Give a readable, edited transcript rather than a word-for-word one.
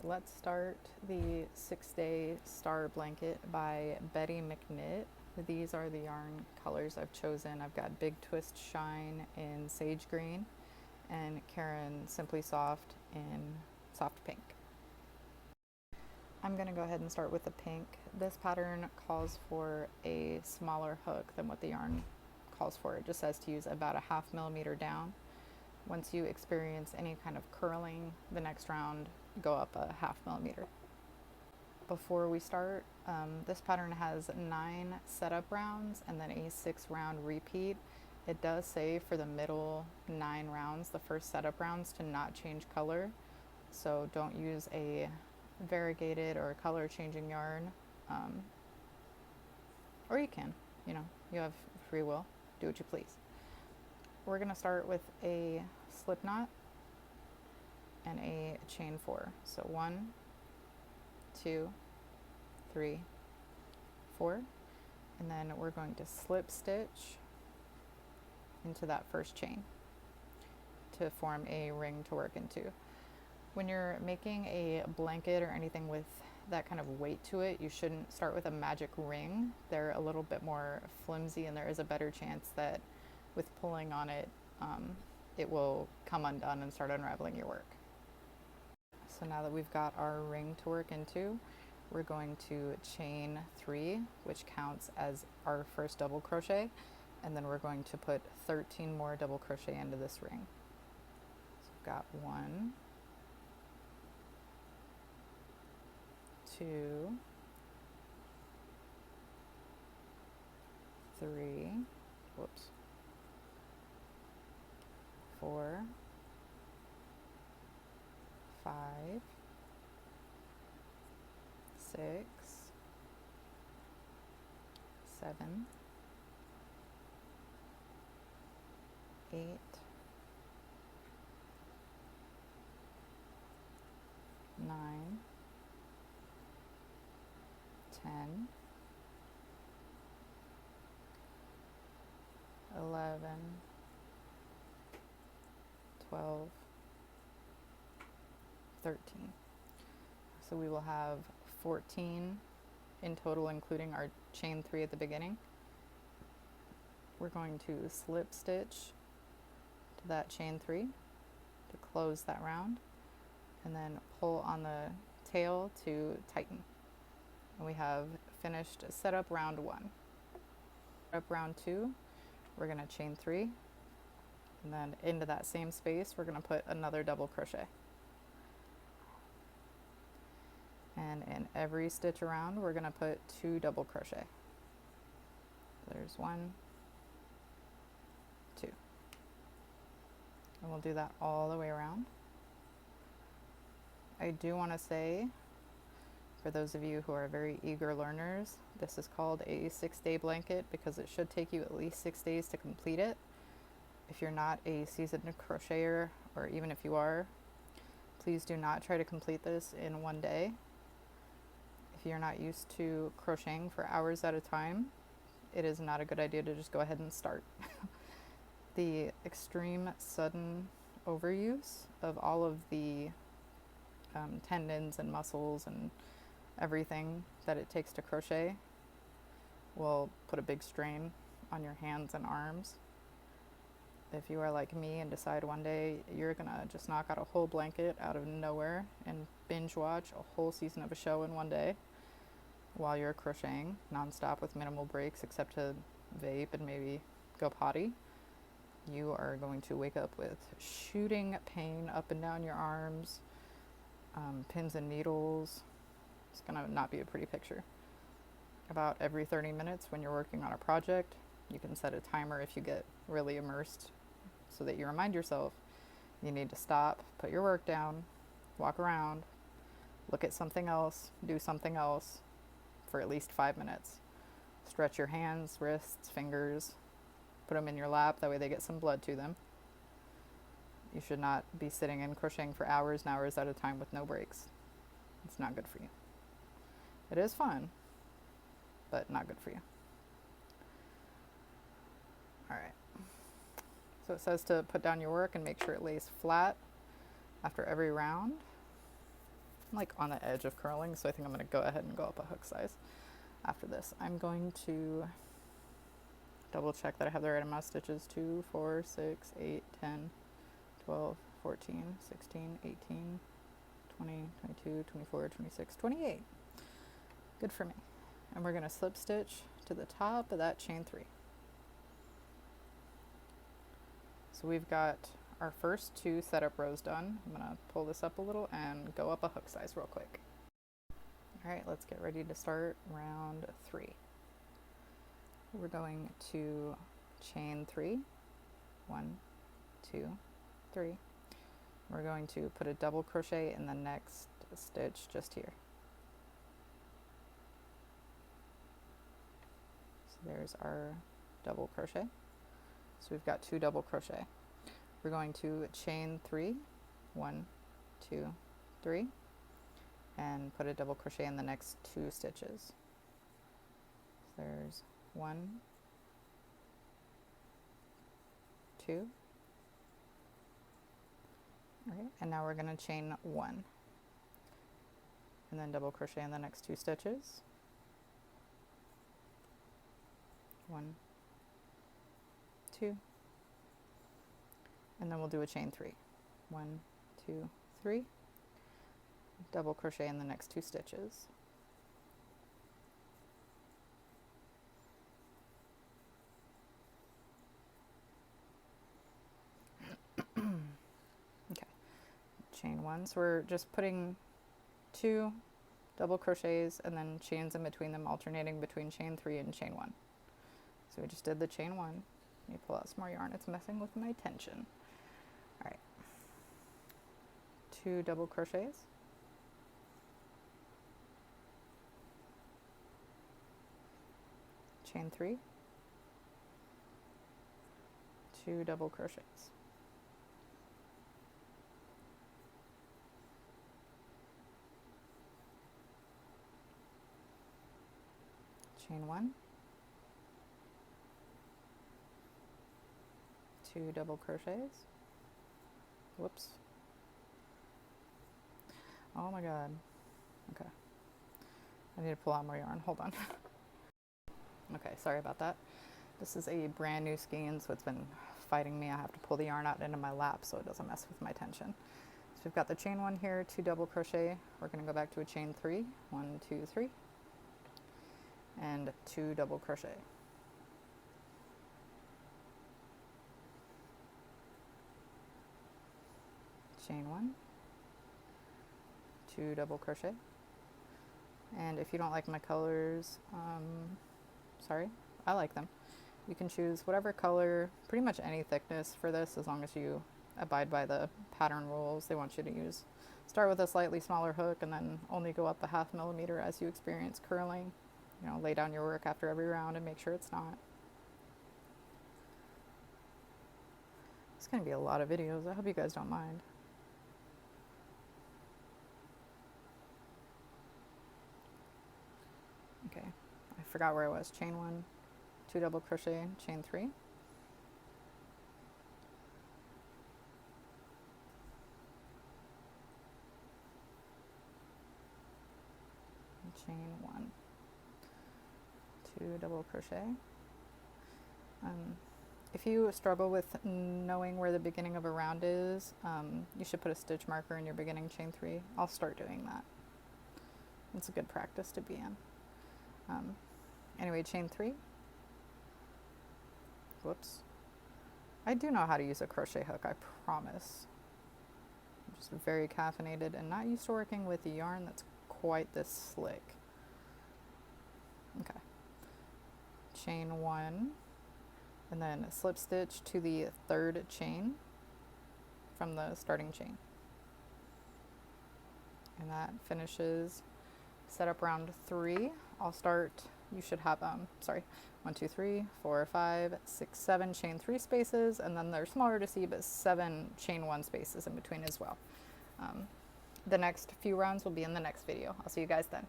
let's start the 6-Day Star Blanket by Betty Mcknit. These are the yarn colors I've chosen. I've got Big Twist Shine in Sage Green and Karen Simply Soft in Soft Pink. I'm going to go ahead and start with the pink. This pattern calls for a smaller hook than what the yarn calls for. It just says to use about a 1/2 millimeter down. Once you experience any kind of curling, the next round go up a 1/2 millimeter. Before we start, this pattern has 9 setup rounds and then a 6-round repeat. It does say for the middle 9 rounds, the first setup rounds, to not change color. So don't use a variegated or color changing yarn. Or you can, you have free will, do what you please. We're going to start with a slip knot and a chain 4. So 1, 2, 3, 4, and then we're going to slip stitch into that first chain to form a ring to work into. When you're making a blanket or anything with that kind of weight to it, you shouldn't start with a magic ring. They're a little bit more flimsy, and there is a better chance that with pulling on it, it will come undone and start unraveling your work. So now that we've got our ring to work into, we're going to chain 3, which counts as our first double crochet, and then we're going to put 13 more double crochet into this ring. So we've got 1, 2, 3, whoops, 4, 5, 6, 7, 8, 9, 10, 11, 12, 13. So we will have 14 in total, including our chain 3 at the beginning. We're going to slip stitch to that chain 3 to close that round, and then pull on the tail to tighten. And we have finished setup round 1. Setup round 2, we're going to chain 3, and then into that same space we're going to put another double crochet. And in every stitch around we're going to put 2 double crochet. There's 1, 2. And we'll do that all the way around. I do want to say, for those of you who are very eager learners, this is called a 6-day blanket because it should take you at least 6 days to complete it. If you're not a seasoned crocheter, or even if you are, please do not try to complete this in one day. If you're not used to crocheting for hours at a time, it is not a good idea to just go ahead and start. The extreme sudden overuse of all of the tendons and muscles and everything that it takes to crochet will put a big strain on your hands and arms. If you are like me and decide one day you're gonna just knock out a whole blanket out of nowhere and binge watch a whole season of a show in one day while you're crocheting nonstop with minimal breaks except to vape and maybe go potty, you are going to wake up with shooting pain up and down your arms, pins and needles. It's gonna not be a pretty picture. About every 30 minutes when you're working on a project, you can set a timer if you get really immersed so that you remind yourself you need to stop, put your work down, walk around, look at something else, do something else for at least 5 minutes. Stretch your hands, wrists, fingers, put them in your lap, that way they get some blood to them. You should not be sitting and crocheting for hours and hours at a time with no breaks. It's not good for you. It is fun, but not good for you. Alright, so it says to put down your work and make sure it lays flat after every round. I'm like on the edge of curling, so I think I'm going to go ahead and go up a hook size after this. I'm going to double check that I have the right amount of stitches. 2, 4, 6, 8, 10, 12, 14, 16, 18, 20, 22, 24, 26, 28. Good for me. And we're going to slip stitch to the top of that chain 3. So we've got our first 2 setup rows done. I'm going to pull this up a little and go up a hook size real quick. Alright, let's get ready to start round 3. We're going to chain 3, 1, 2, 3. We're going to put a double crochet in the next stitch just here. So there's our double crochet. So we've got 2 double crochet. We're going to chain 3, 1, 2, 3, and put a double crochet in the next 2 stitches. So there's 1, 2. Right, and now we're going to chain 1 and then double crochet in the next 2 stitches. 1, 2, and then we'll do a chain 3. 1, 2, 3, double crochet in the next 2 stitches. Chain 1, so we're just putting 2 double crochets and then chains in between them, alternating between chain 3 and chain 1. So we just did the chain 1. Let me pull out some more yarn, it's messing with my tension. Alright, 2 double crochets, chain 3, 2 double crochets. Chain 1, 2 double crochets. Whoops. Oh my god. Okay. I need to pull out more yarn. Hold on. Okay, sorry about that. This is a brand new skein, so it's been fighting me. I have to pull the yarn out into my lap so it doesn't mess with my tension. So we've got the chain 1 here, 2 double crochet. We're going to go back to a chain 3. 1, 2, 3. And 2 double crochet. Chain 1, 2 double crochet. And if you don't like my colors, sorry, I like them. You can choose whatever color, pretty much any thickness for this, as long as you abide by the pattern rules they want you to use. Start with a slightly smaller hook and then only go up a ½ millimeter as you experience curling. You know, lay down your work after every round and make sure it's not. It's going to be a lot of videos. I hope you guys don't mind. Okay, I forgot where I was. Chain 1, 2 double crochet, chain 3. Chain 1. 2 double crochet. If you struggle with knowing where the beginning of a round is, you should put a stitch marker in your beginning chain 3. I'll start doing that. It's a good practice to be in. Anyway, chain 3. Whoops. I do know how to use a crochet hook, I promise. I'm just very caffeinated and not used to working with yarn that's quite this slick. Okay. Chain 1, and then slip stitch to the 3rd chain from the starting chain. And that finishes setup round 3. I'll start, you should have, 1, 2, 3, 4, 5, 6, 7 chain 3 spaces, and then they're smaller to see, but 7 chain 1 spaces in between as well. The next few rounds will be in the next video. I'll see you guys then.